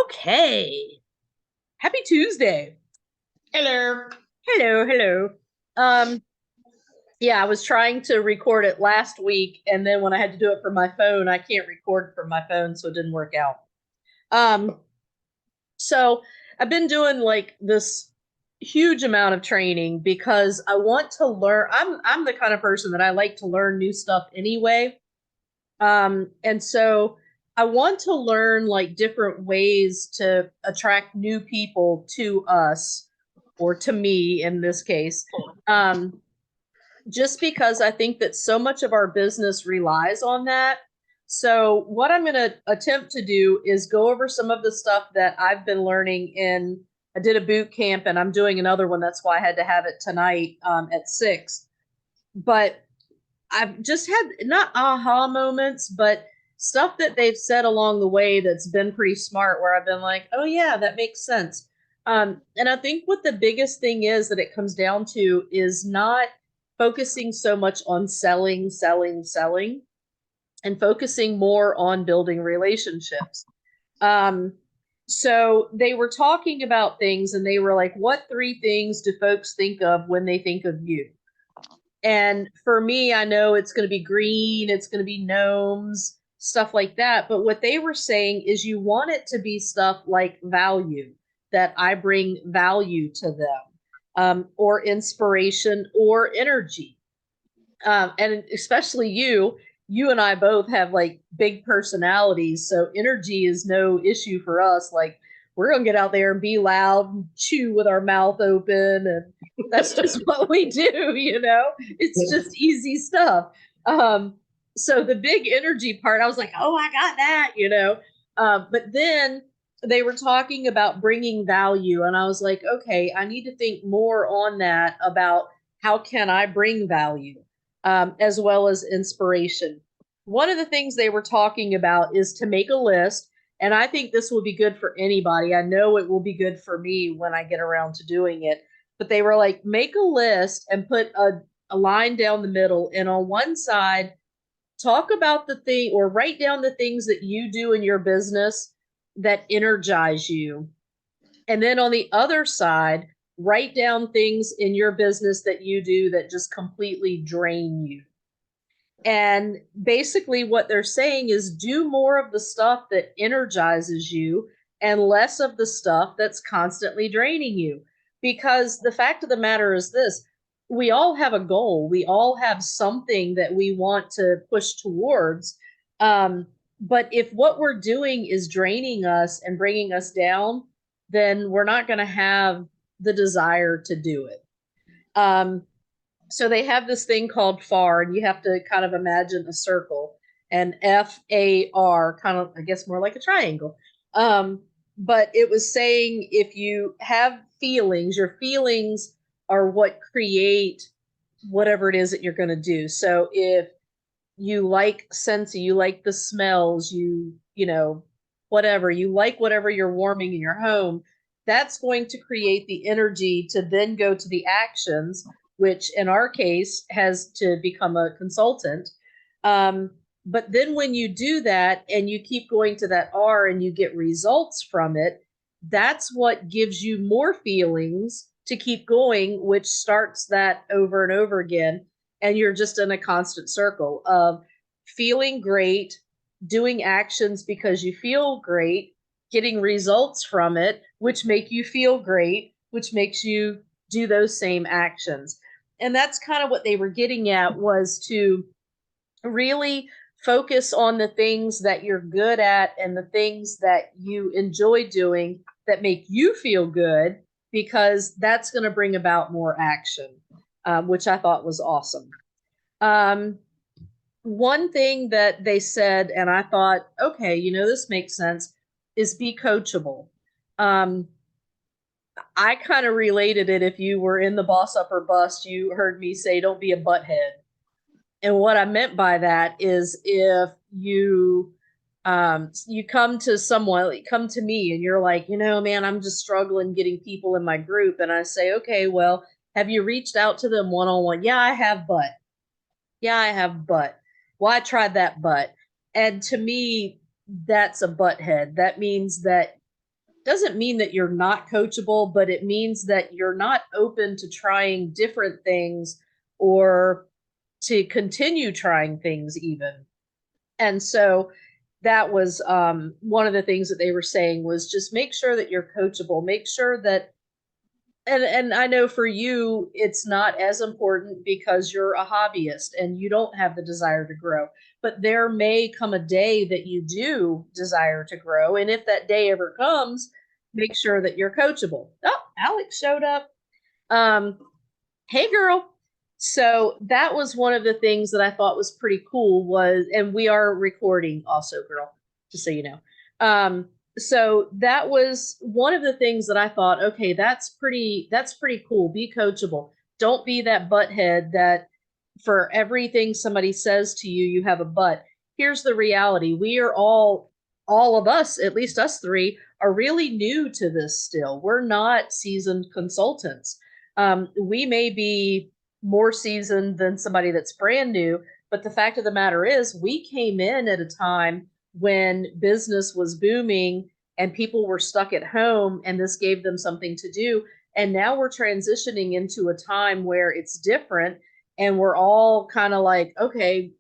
Okay. Happy Tuesday. Hello. Hello, hello. Um, yeah, I was trying to record it last week, and then when I had to do it from my phone, I can't record from my phone, so it didn't work out. Um, so I've been doing like this huge amount of training because I want to learn. I'm the kind of person that I like to learn new stuff anyway. And so I want to learn like different ways to attract new people to us or to me in this case. Um, just because I think that so much of our business relies on that. So, what I'm going to attempt to do is go over some of the stuff that I've been learning in. I did a boot camp and I'm doing another one. That's why I had to have it tonight at 6. But I've just had not aha moments, but stuff that they've said along the way that's been pretty smart where I've been like, oh, yeah, that makes sense. And I think what the biggest thing is that it comes down to is not focusing so much on selling, selling, selling, and focusing more on building relationships. Um, so they were talking about things and they were like, what three things do folks think of when they think of you? And for me, I know it's going to be green, it's going to be gnomes, stuff like that. But what they were saying is you want it to be stuff like value, that I bring value to them, or inspiration or energy. And especially you and I both have like big personalities. So energy is no issue for us. Like we're going to get out there and be loud and chew with our mouth open. And that's just what we do, you know? It's just easy stuff. Um, so the big energy part, I was like, oh, I got that, you know? But then they were talking about bringing value. And I was like, okay, I need to think more on that about how can I bring value, as well as inspiration. One of the things they were talking about is to make a list. And I think this will be good for anybody. I know it will be good for me when I get around to doing it. But they were like, make a list and put a line down the middle. And on one side, talk about the thing or write down the things that you do in your business that energize you. And then on the other side, write down things in your business that you do that just completely drain you. And basically, what they're saying is do more of the stuff that energizes you and less of the stuff that's constantly draining you. Because the fact of the matter is this, we all have a goal, we all have something that we want to push towards. But if what we're doing is draining us and bringing us down, then we're not going to have the desire to do it. Um, so they have this thing called FAR, and you have to kind of imagine a circle, and FAR, kind of, I guess, more like a triangle. But it was saying if you have feelings, your feelings are what create whatever it is that you're going to do. So if you like Scentsy, you like the smells, you know, whatever, you like whatever you're warming in your home, that's going to create the energy to then go to the actions, which in our case has to become a consultant. Um, but then when you do that and you keep going to that R and you get results from it, that's what gives you more feelings to keep going, which starts that over and over again, and you're just in a constant circle of feeling great, doing actions because you feel great, getting results from it, which make you feel great, which makes you do those same actions. And that's kind of what they were getting at, was to really focus on the things that you're good at and the things that you enjoy doing that make you feel good, because that's going to bring about more action, which I thought was awesome. Um, One thing that they said, and I thought, okay, this makes sense, is be coachable. Um, I kind of related it. If you were in the Boss Up or Bust, you heard me say, don't be a butthead. And what I meant by that is if you come to someone, like, come to me and you're like, man, I'm just struggling getting people in my group. And I say, okay, well, have you reached out to them one on one? Yeah, I have, but yeah, I have, but well, I tried that, but. And to me, that's a butt head. That means that doesn't mean that you're not coachable, but it means that you're not open to trying different things or to continue trying things even. And so that was one of the things that they were saying was just make sure that you're coachable, make sure that and I know for you it's not as important because you're a hobbyist and you don't have the desire to grow. But there may come a day that you do desire to grow. And if that day ever comes, make sure that you're coachable. Oh, Alex showed up. Um, hey girl. So that was one of the things that I thought was pretty cool was, and we are recording also, girl, just so you know. So that was one of the things that I thought, okay, that's pretty cool. Be coachable. Don't be that butthead that for everything somebody says to you, you have a but. Here's the reality. We are all of us, at least us three, are really new to this still. We're not seasoned consultants. We may be more seasoned than somebody that's brand new, but the fact of the matter is we came in at a time when business was booming and people were stuck at home and this gave them something to do. And now we're transitioning into a time where it's different and we're all kind of like, okay,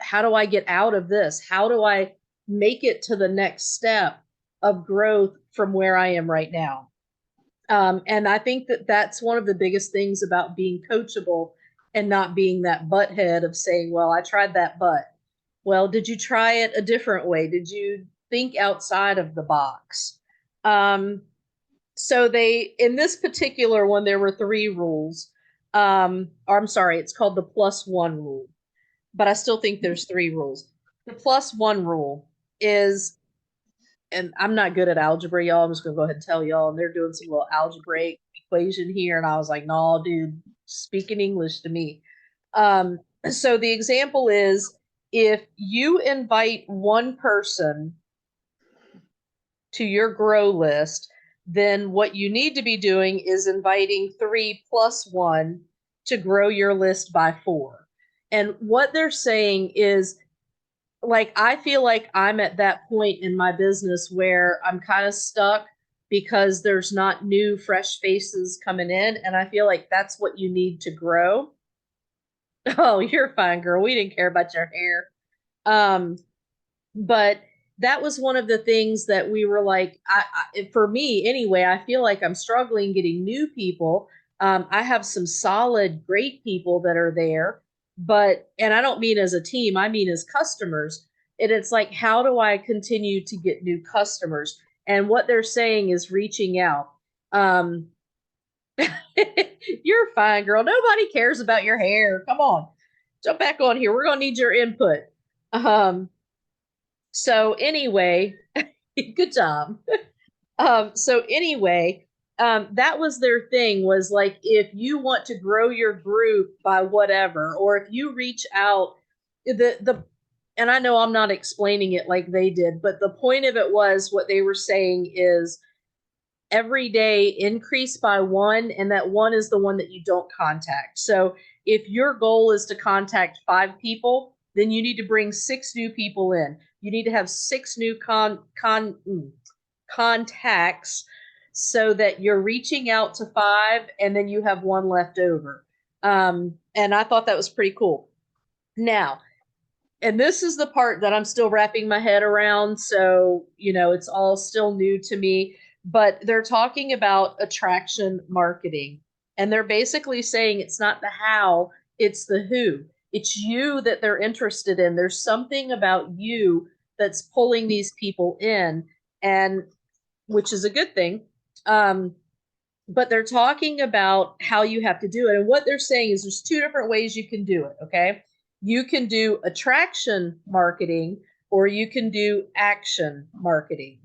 how do I get out of this? How do I make it to the next step of growth from where I am right now? And I think that that's one of the biggest things about being coachable and not being that butthead of saying, well, I tried that, but well, did you try it a different way? Did you think outside of the box? So they, in this particular one, there were 3 rules. Or I'm sorry, it's called the +1 rule, but I still think there's 3 rules. The +1 rule is, and I'm not good at algebra, y'all. I'm just gonna go ahead and tell y'all. And they're doing some little algebraic equation here, and I was like, "No, dude, speaking English to me." So the example is, if you invite one person to your grow list, then what you need to be doing is inviting 3 plus 1 to grow your list by 4. And what they're saying is, like, I feel like I'm at that point in my business where I'm kind of stuck because there's not new fresh faces coming in, and I feel like that's what you need to grow. Oh, you're fine, girl. We didn't care about your hair. But that was one of the things that we were like, for me anyway, I feel like I'm struggling getting new people. I have some solid, great people that are there, but, and I don't mean as a team, I mean as customers. And it's like, how do I continue to get new customers? And what they're saying is reaching out. Um, you're fine, girl. Nobody cares about your hair. Come on, jump back on here. We're gonna need your input. Um, so anyway, good job. So anyway, that was their thing was like, if you want to grow your group by whatever, or if you reach out, and I know I'm not explaining it like they did, but the point of it was what they were saying is every day increase by 1, and that 1 is the one that you don't contact. So if your goal is to contact 5 people, then you need to bring 6 new people in. You need to have 6 new contacts so that you're reaching out to 5 and then you have 1 left over. And I thought that was pretty cool. Now, and this is the part that I'm still wrapping my head around. So, it's all still new to me, but they're talking about attraction marketing. And they're basically saying it's not the how, it's the who. It's you that they're interested in. There's something about you that's pulling these people in, and which is a good thing. But they're talking about how you have to do it. And what they're saying is there's 2 different ways you can do it. Okay. You can do attraction marketing or you can do action marketing.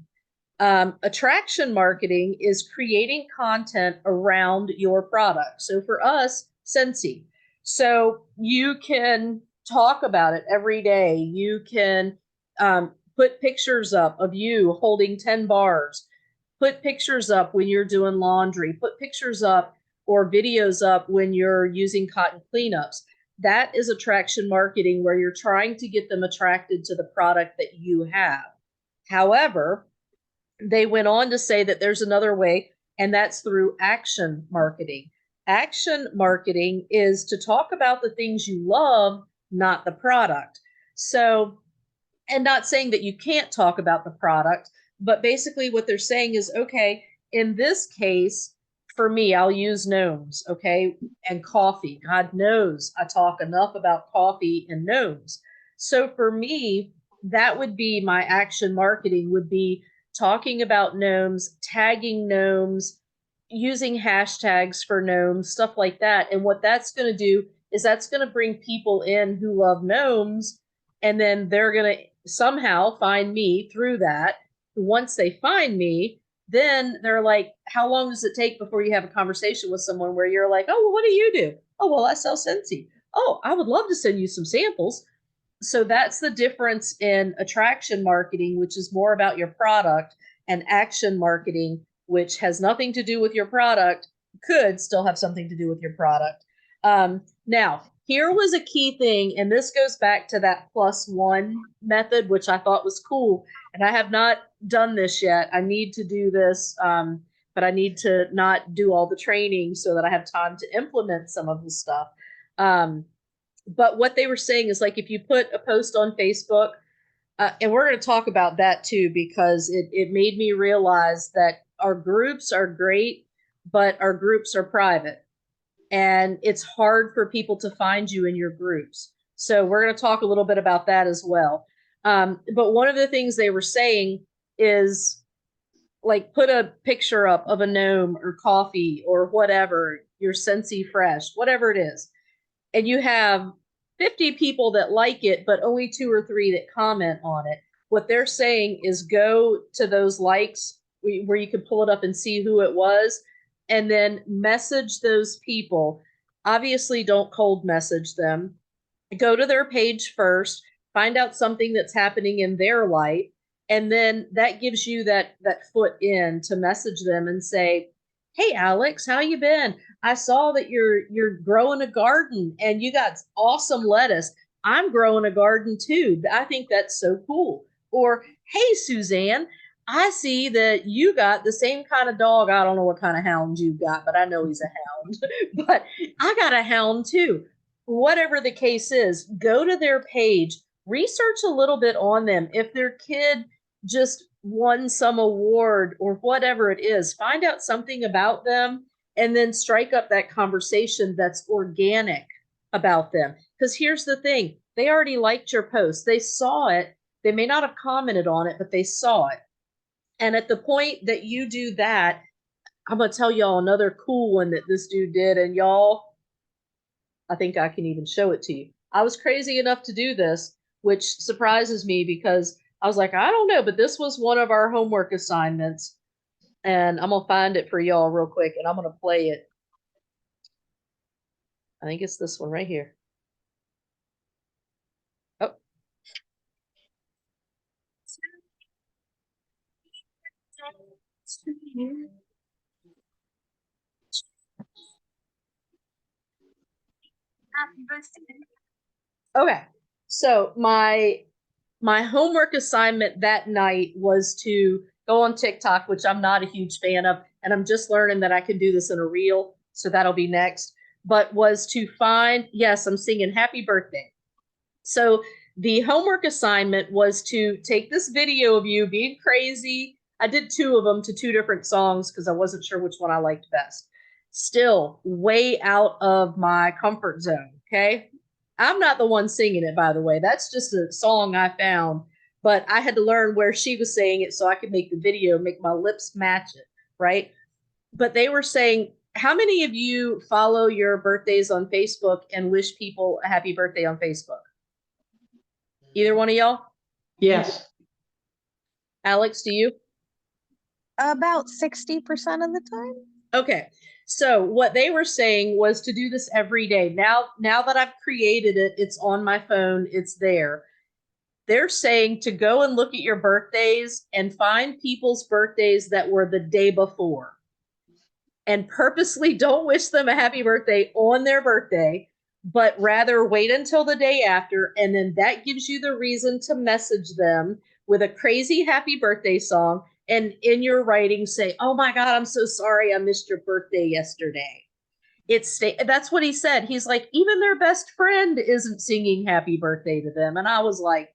Attraction marketing is creating content around your product. So for us, Scentsy. So you can talk about it every day. You can put pictures up of you holding 10 bars. Put pictures up when you're doing laundry. Put pictures up or videos up when you're using cotton cleanups. That is attraction marketing where you're trying to get them attracted to the product that you have. However, they went on to say that there's another way, and that's through action marketing. Action marketing is to talk about the things you love, not the product. So, and not saying that you can't talk about the product, but basically what they're saying is, okay, in this case, for me, I'll use gnomes, okay, and coffee. God knows I talk enough about coffee and gnomes. So for me, that would be my action marketing, would be talking about gnomes, tagging gnomes, using hashtags for gnomes, stuff like that. And what that's going to do is that's going to bring people in who love gnomes, and then they're going to somehow find me through that. Once they find me, then they're like, how long does it take before you have a conversation with someone where you're like, oh, well, what do you do? Oh, well, I sell Scentsy. Oh, I would love to send you some samples. So that's the difference in attraction marketing, which is more about your product, and action marketing, which has nothing to do with your product, could still have something to do with your product. Now, here was a key thing, and this goes back to that +1 method, which I thought was cool. And I have not done this yet. I need to do this, but I need to not do all the training so that I have time to implement some of the stuff. But what they were saying is, like, if you put a post on Facebook, and we're going to talk about that too, because it made me realize that our groups are great, but our groups are private. And it's hard for people to find you in your groups. So we're going to talk a little bit about that as well. But one of the things they were saying is, like, put a picture up of a gnome or coffee or whatever, your Scentsy Fresh, whatever it is. And you have 50 people that like it, but only 2 or 3 that comment on it. What they're saying is go to those likes where you can pull it up and see who it was, and then message those people. Obviously, don't cold message them. Go to their page first, find out something that's happening in their life, and then that gives you that foot in to message them and say, hey, Alex, how you been? I saw that you're growing a garden and you got awesome lettuce. I'm growing a garden too. I think that's so cool. Or, hey, Suzanne, I see that you got the same kind of dog. I don't know what kind of hound you got, but I know he's a hound. But I got a hound too. Whatever the case is, go to their page, research a little bit on them. If their kid just won some award or whatever it is, find out something about them, and then strike up that conversation that's organic about them. Because here's the thing, they already liked your post, they saw it, they may not have commented on it, but they saw it. And at the point that you do that, I'm going to tell y'all another cool one that this dude did. And y'all, I think I can even show it to you. I was crazy enough to do this, which surprises me because I was like, I don't know, but this was one of our homework assignments. And I'm going to find it for y'all real quick, and I'm going to play it. I think it's this one right here. Oh. Okay. So my homework assignment that night was to go on TikTok, which I'm not a huge fan of, and I'm just learning that I can do this in a reel, so that'll be next. But was to find, yes, I'm singing Happy Birthday. So the homework assignment was to take this video of you being crazy. I did 2 of them to 2 different songs because I wasn't sure which one I liked best. Still way out of my comfort zone, okay? I'm not the one singing it, by the way. That's just a song I found, but I had to learn where she was saying it so I could make the video, make my lips match it, right? But they were saying, how many of you follow your birthdays on Facebook and wish people a happy birthday on Facebook? Either one of y'all? Yes. Alex, do you? About 60% of the time. Okay. So what they were saying was to do this every day. Now that I've created it, it's on my phone, it's there. They're saying to go and look at your birthdays and find people's birthdays that were the day before. And purposely don't wish them a happy birthday on their birthday, but rather wait until the day after. And then that gives you the reason to message them with a crazy happy birthday song. and in your writing say, oh my God, I'm so sorry I missed your birthday yesterday. That's what he said. He's like, even their best friend isn't singing happy birthday to them. And I was like,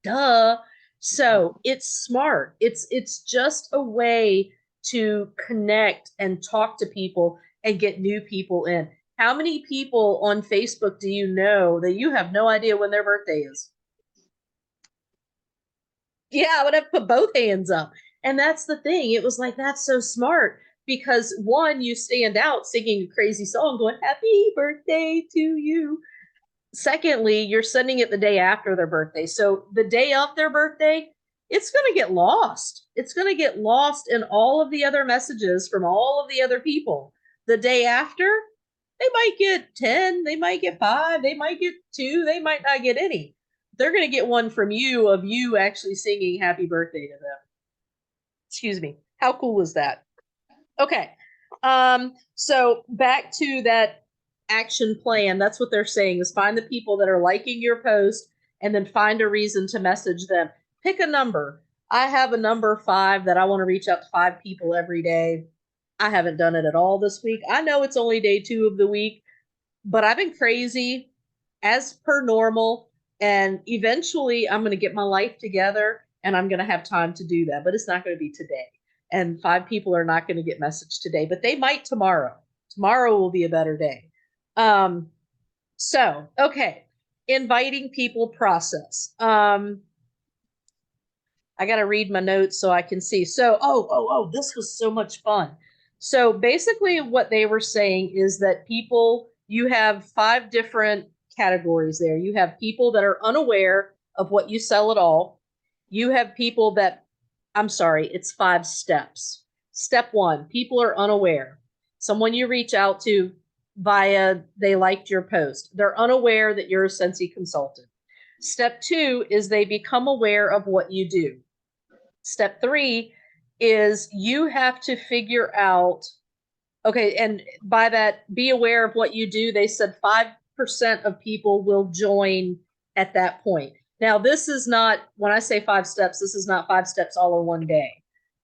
duh. So it's smart. It's just a way to connect and talk to people and get new people in. How many people on Facebook do you know that you have no idea when their birthday is? Yeah, I would have put both hands up. And that's the thing. It was like, that's so smart because one, you stand out singing a crazy song going, happy birthday to you. Secondly, you're sending it the day after their birthday. So the day of their birthday, it's going to get lost. It's going to get lost in all of the other messages from all of the other people. The day after, they might get 10, they might get 5, they might get 2, they might not get any. They're going to get one from you of you actually singing happy birthday to them. Excuse me. How cool is that? Okay. So back to that action plan. That's what they're saying is find the people that are liking your post and then find a reason to message them. Pick a number. I have a number 5 that I want to reach out to 5 people every day. I haven't done it at all this week. I know it's only day 2 of the week, but I've been crazy as per normal. And eventually I'm going to get my life together and I'm going to have time to do that, but it's not going to be today. And 5 people are not going to get messaged today, but they might tomorrow. Tomorrow will be a better day. So, okay. Inviting people process. I got to read my notes so I can see. So, this was so much fun. So basically what they were saying is that you have 5 different categories there. You have people that are unaware of what you sell at all. You have people that, I'm sorry, it's 5 steps. Step 1, people are unaware. Someone you reach out to via they liked your post. They're unaware that you're a Scentsy consultant. Step 2 is they become aware of what you do. Step 3 is you have to figure out, okay, and by that, be aware of what you do. They said 5% of people will join at that point. Now, this is not, when I say 5 steps, this is not 5 steps all in one day.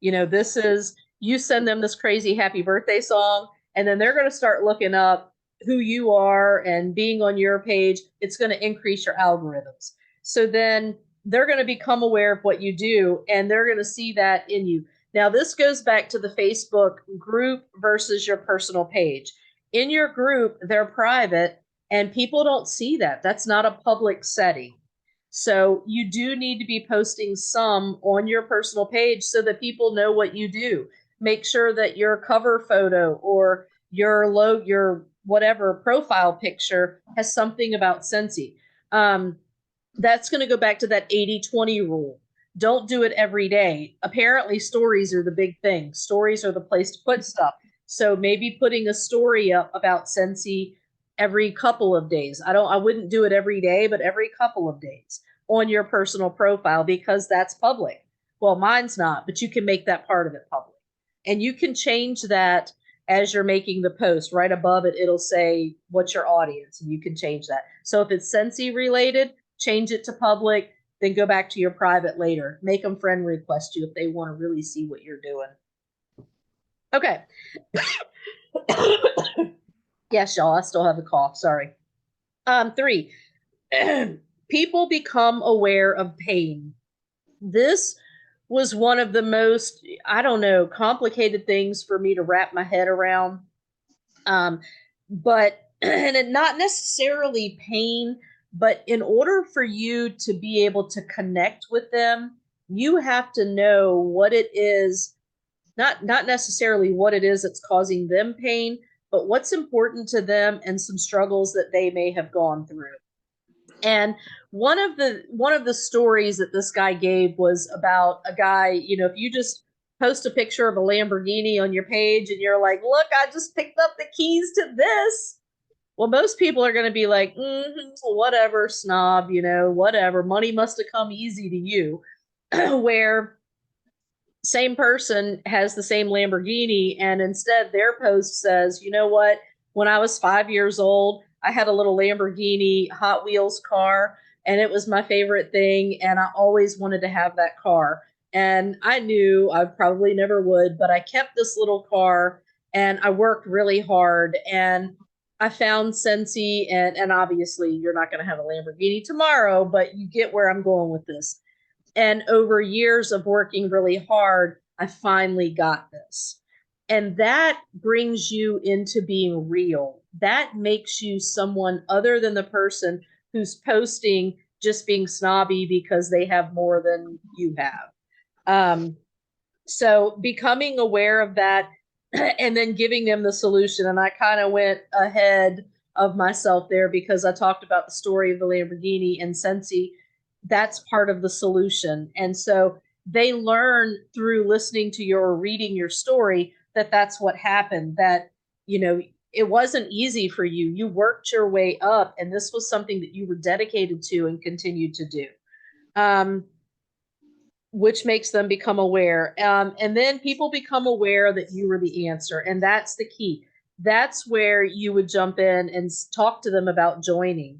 This is, you send them this crazy happy birthday song, and then they're going to start looking up who you are and being on your page. It's going to increase your algorithms. So then they're going to become aware of what you do, and they're going to see that in you. Now, this goes back to the Facebook group versus your personal page. In your group, they're private, and people don't see that. That's not a public setting. So you do need to be posting some on your personal page so that people know what you do. Make sure that your cover photo or your whatever profile picture has something about Scentsy. That's going to go back to that 80-20 rule. Don't do it every day. Apparently, stories are the big thing. Stories are the place to put stuff. So maybe putting a story up about Scentsy every couple of days. I wouldn't do it every day, but every couple of days on your personal profile because that's public. Well, mine's not, but you can make that part of it public. And you can change that as you're making the post. Right above it, it'll say what's your audience, and you can change that. So if it's Scentsy related, change it to public, then go back to your private later. Make them friend request you if they want to really see what you're doing. Okay. Yes, y'all, I still have a cough. Sorry. 3, people become aware of pain. This was one of the most, I don't know, complicated things for me to wrap my head around. But, and it, not necessarily pain, but in order for you to be able to connect with them, you have to know what it is, not necessarily what it is that's causing them pain, but what's important to them and some struggles that they may have gone through. And one of the stories that this guy gave was about a guy, if you just post a picture of a Lamborghini on your page and you're like, look, I just picked up the keys to this. Well, most people are going to be like, whatever, snob, whatever. Money must have come easy to you. Where same person has the same Lamborghini, and instead their post says, you know what? When I was 5 years old, I had a little Lamborghini Hot Wheels car, and it was my favorite thing, and I always wanted to have that car. And I knew I probably never would, but I kept this little car and I worked really hard and I found Sensi and obviously you're not going to have a Lamborghini tomorrow, but you get where I'm going with this. And over years of working really hard, I finally got this. And that brings you into being real. That makes you someone other than the person who's posting just being snobby because they have more than you have. So becoming aware of that and then giving them the solution. And I kind of went ahead of myself there because I talked about the story of the Lamborghini and Sensi. That's part of the solution. And so they learn through listening to your or reading your story that that's what happened, that, you know, it wasn't easy for you. You worked your way up, and this was something that you were dedicated to and continued to do. Which makes them become aware. And then people become aware that you were the answer. And that's the key. That's where you would jump in and talk to them about joining,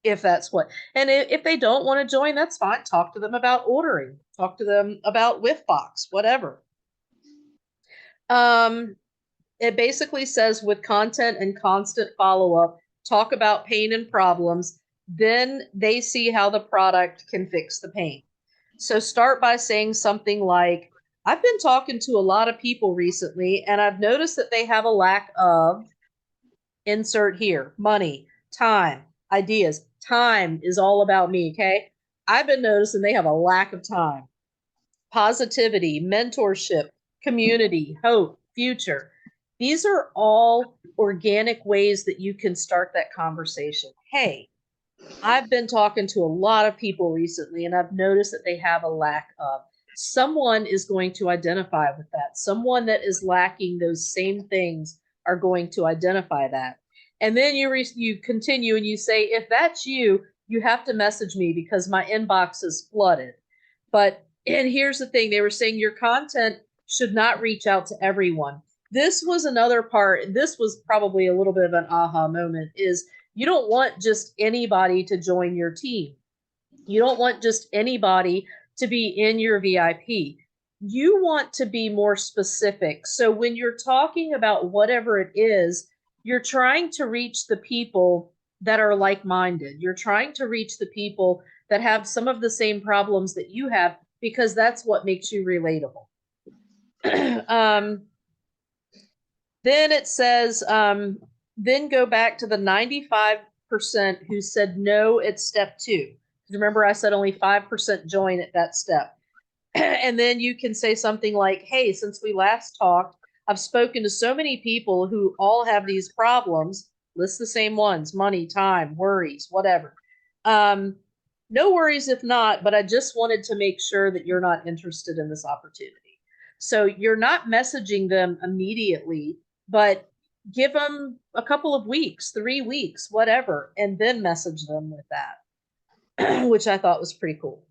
if that's what. And if they don't want to join, that's fine. Talk to them about ordering. Talk to them about Whiffbox, whatever. It basically says with content and constant follow-up, talk about pain and problems. Then they see how the product can fix the pain. So start by saying something like, I've been talking to a lot of people recently, and I've noticed that they have a lack of insert here, money, time, ideas. Time is all about me, okay? I've been noticing they have a lack of time, positivity, mentorship, community, hope, future. These are all organic ways that you can start that conversation. Hey, I've been talking to a lot of people recently, and I've noticed that they have a lack of. Someone is going to identify with that. Someone that is lacking those same things are going to identify that. And then you continue and you say, if that's you, you have to message me because my inbox is flooded. But and here's the thing, they were saying your content should not reach out to everyone. This was another part. This was probably a little bit of an aha moment, is you don't want just anybody to join your team. You don't want just anybody to be in your VIP. You want to be more specific. So when you're talking about whatever it is, you're trying to reach the people that are like-minded. You're trying to reach the people that have some of the same problems that you have, because that's what makes you relatable. Then it says, then go back to the 95% who said no at step 2. Remember, I said only 5% join at that step. And then you can say something like, hey, since we last talked, I've spoken to so many people who all have these problems. List the same ones: money, time, worries, whatever. No worries if not, but I just wanted to make sure that you're not interested in this opportunity. So you're not messaging them immediately, but give them a couple of weeks, 3 weeks, whatever, and then message them with that, which I thought was pretty cool.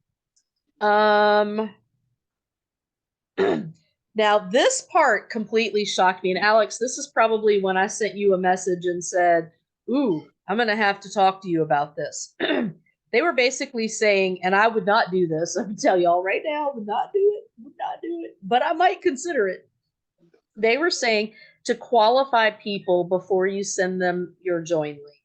Now this part completely shocked me. And Alex, this is probably when I sent you a message and said, ooh, I'm going to have to talk to you about this. They were basically saying, and I would not do this, I'm going to tell y'all right now, would not do it, but I might consider it. They were saying to qualify people before you send them your join link.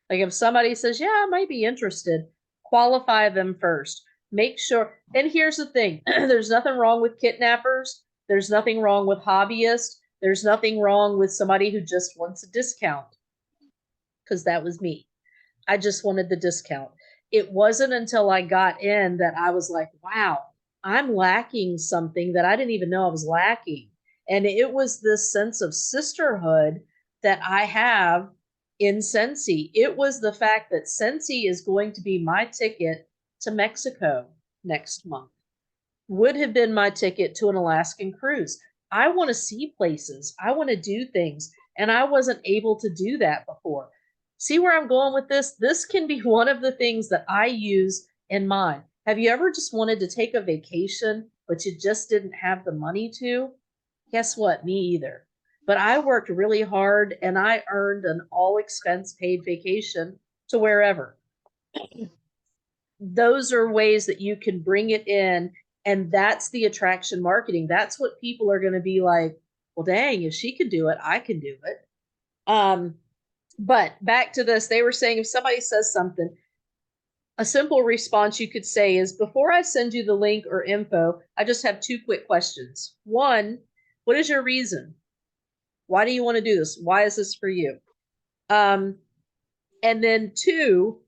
Like if somebody says, yeah, I might be interested, qualify them first. Make sure. And here's the thing, there's nothing wrong with kidnappers. There's nothing wrong with hobbyists. There's nothing wrong with somebody who just wants a discount, because that was me. I just wanted the discount. It wasn't until I got in that I was like, wow, I'm lacking something that I didn't even know I was lacking. And it was this sense of sisterhood that I have in Sensi. It was the fact that Sensi is going to be my ticket to Mexico next month, would have been my ticket to an Alaskan cruise. I want to see places. I want to do things. And I wasn't able to do that before. See where I'm going with this? This can be one of the things that I use in mine. Have you ever just wanted to take a vacation, but you just didn't have the money to? Guess what? Me either. But I worked really hard and I earned an all expense paid vacation to wherever. Those are ways that you can bring it in And that's the attraction marketing. That's what people are going to be like, well, dang, if she could do it, I can do it. But back to this, they were saying if somebody says something, a simple response you could say is, before I send you the link or info, I just have 2 quick questions. 1, what is your reason? Why do you want to do this? Why is this for you? And then 2,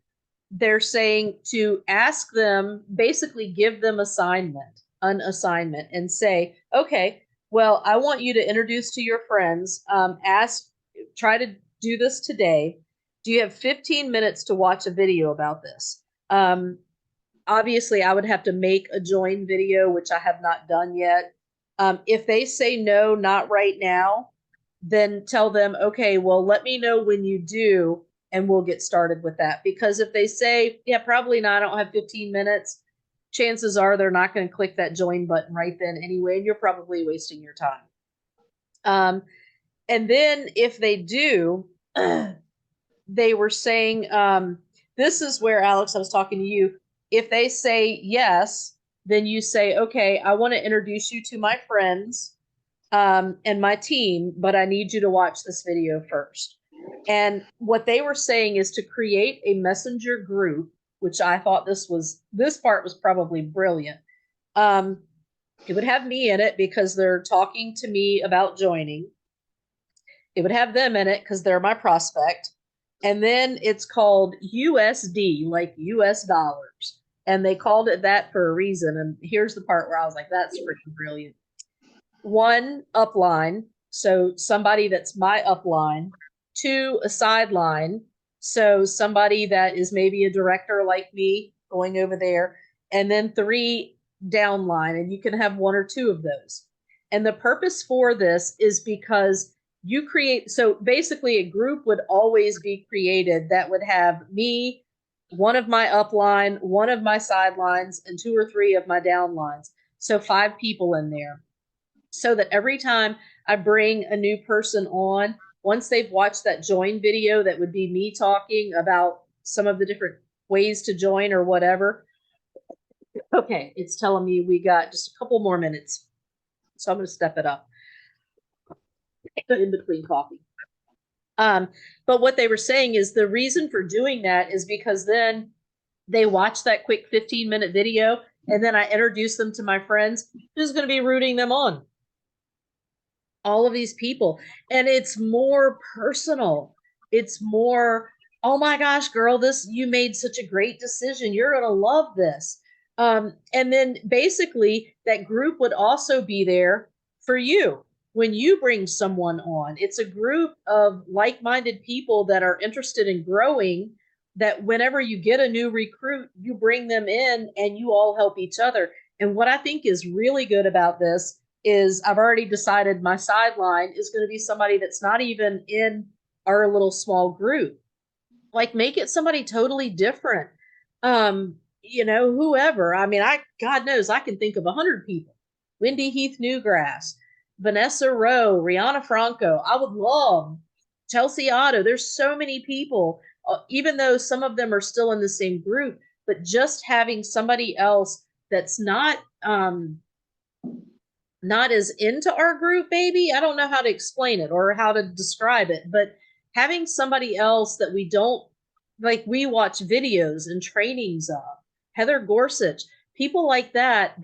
they're saying to ask them, basically give them an assignment, and say, okay, well, I want you to introduce to your friends, try to do this today. Do you have 15 minutes to watch a video about this? Obviously, I would have to make a join video, which I have not done yet. If they say no, not right now, then tell them, okay, well, let me know when you do, and we'll get started with that. Because if they say, yeah, probably not, I don't have 15 minutes, chances are they're not going to click that join button right then anyway, and you're probably wasting your time. And then if they do, they were saying, this is where, Alex, I was talking to you. If they say yes, then you say, okay, I want to introduce you to my friends and my team, but I need you to watch this video first. And what they were saying is to create a messenger group, which I thought this part was probably brilliant. It would have me in it because they're talking to me about joining. It would have them in it because they're my prospect. And then it's called USD, like US dollars. And they called it that for a reason. And here's the part where I was like, that's freaking brilliant. 1, upline, so somebody that's my upline. 2, a sideline, so somebody that is maybe a director like me going over there. And then 3, downline, and you can have 1 or 2 of those. And the purpose for this is because you create, so basically a group would always be created that would have me, 1 of my upline, 1 of my sidelines, and 2 or 3 of my downlines. So 5 people in there. So that every time I bring a new person on, once they've watched that join video, that would be me talking about some of the different ways to join or whatever. Okay, it's telling me we got just a couple more minutes. So I'm going to step it up in between coffee. But what they were saying is the reason for doing that is because then they watch that quick 15-minute video, and then I introduce them to my friends who's going to be rooting them on. All of these people. And it's more personal. It's more, oh my gosh, girl, you made such a great decision. You're going to love this. And then basically that group would also be there for you when you bring someone on. It's a group of like-minded people that are interested in growing, that whenever you get a new recruit, you bring them in and you all help each other. And what I think is really good about this is I've already decided my sideline is going to be somebody that's not even in our little small group. Like, make it somebody totally different. Whoever. I mean, God knows I can think of 100 people. Wendy Heath Newgrass, Vanessa Rowe, Rihanna Franco. I would love Chelsea Otto. There's so many people, even though some of them are still in the same group, but just having somebody else that's not as into our group, maybe. I don't know how to explain it or how to describe it, but having somebody else that we don't, like, we watch videos and trainings of, Heather Gorsuch, people like that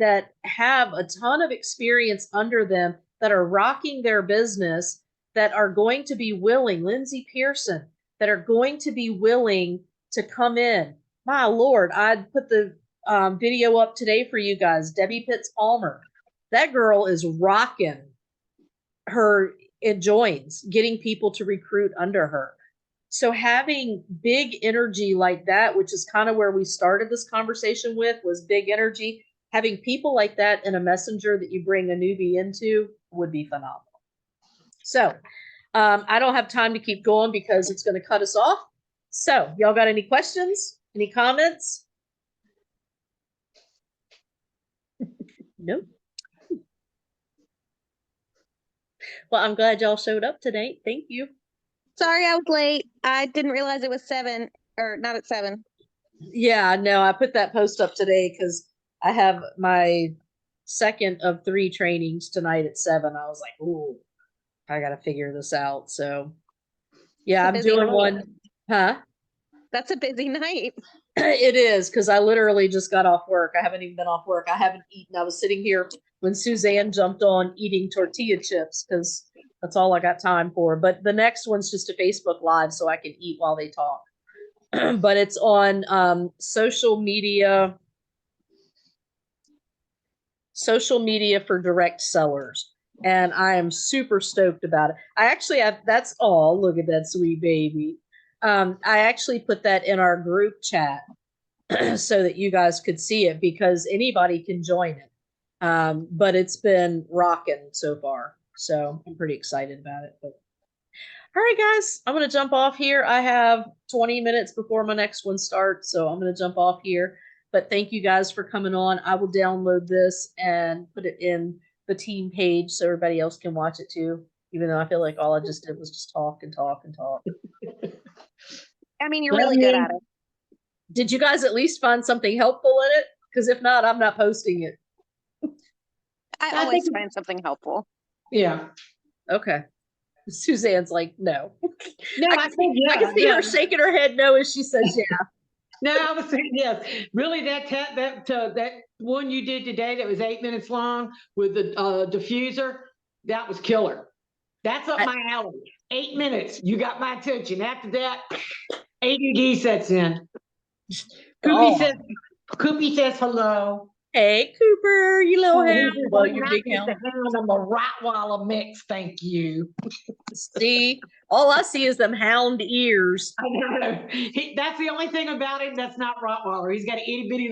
have a ton of experience under them, that are rocking their business, that are going to be willing, Lindsay Pearson, that are going to be willing to come in. My Lord, I'd put the video up today for you guys. Debbie Pitts Palmer. That girl is rocking her joins, getting people to recruit under her. So having big energy like that, which is kind of where we started this conversation with, was big energy. Having people like that in a messenger that you bring a newbie into would be phenomenal. So I don't have time to keep going because it's going to cut us off. So y'all got any questions? Any comments? Nope. Well, I'm glad y'all showed up today. Thank you. Sorry I was late. I didn't realize it was 7, or not at 7. Yeah, no, I put that post up today because I have my second of 3 trainings tonight at 7. I was like, ooh, I gotta figure this out. So yeah, I'm Busy doing night. one. Huh? That's a busy night. It is, because I literally just got off work. I haven't even been off work. I haven't eaten. I was sitting here when Suzanne jumped on eating tortilla chips because that's all I got time for. But the next one's just a Facebook Live so I can eat while they talk. But it's on social media for direct sellers. And I am super stoked about it. I actually have, that's all. Look at that sweet baby. I actually put that in our group chat so that you guys could see it because anybody can join it. But it's been rocking so far. So I'm pretty excited about it. But all right, guys, I'm going to jump off here. I have 20 minutes before my next one starts. So I'm going to jump off here. But thank you guys for coming on. I will download this and put it in the team page so everybody else can watch it too, even though I feel like all I just did was just talk and talk and talk. I mean, you're really good at it. Did you guys at least find something helpful in it? Because if not, I'm not posting it. I always find something helpful. Yeah. Okay. Suzanne's like, no. No, I can see her shaking her head no as she says yeah. No, I was saying yes. Really, that one you did today that was 8 minutes long with the diffuser, that was killer. That's up my alley. 8 minutes, you got my attention. After that, ADD sets in. Koopy says hello. Hey, Cooper, you little hound. Well, you big hound. I'm a Rottweiler mix, thank you. See, all I see is them hound ears. I know. That's the only thing about him that's not Rottweiler. He's got an itty bitty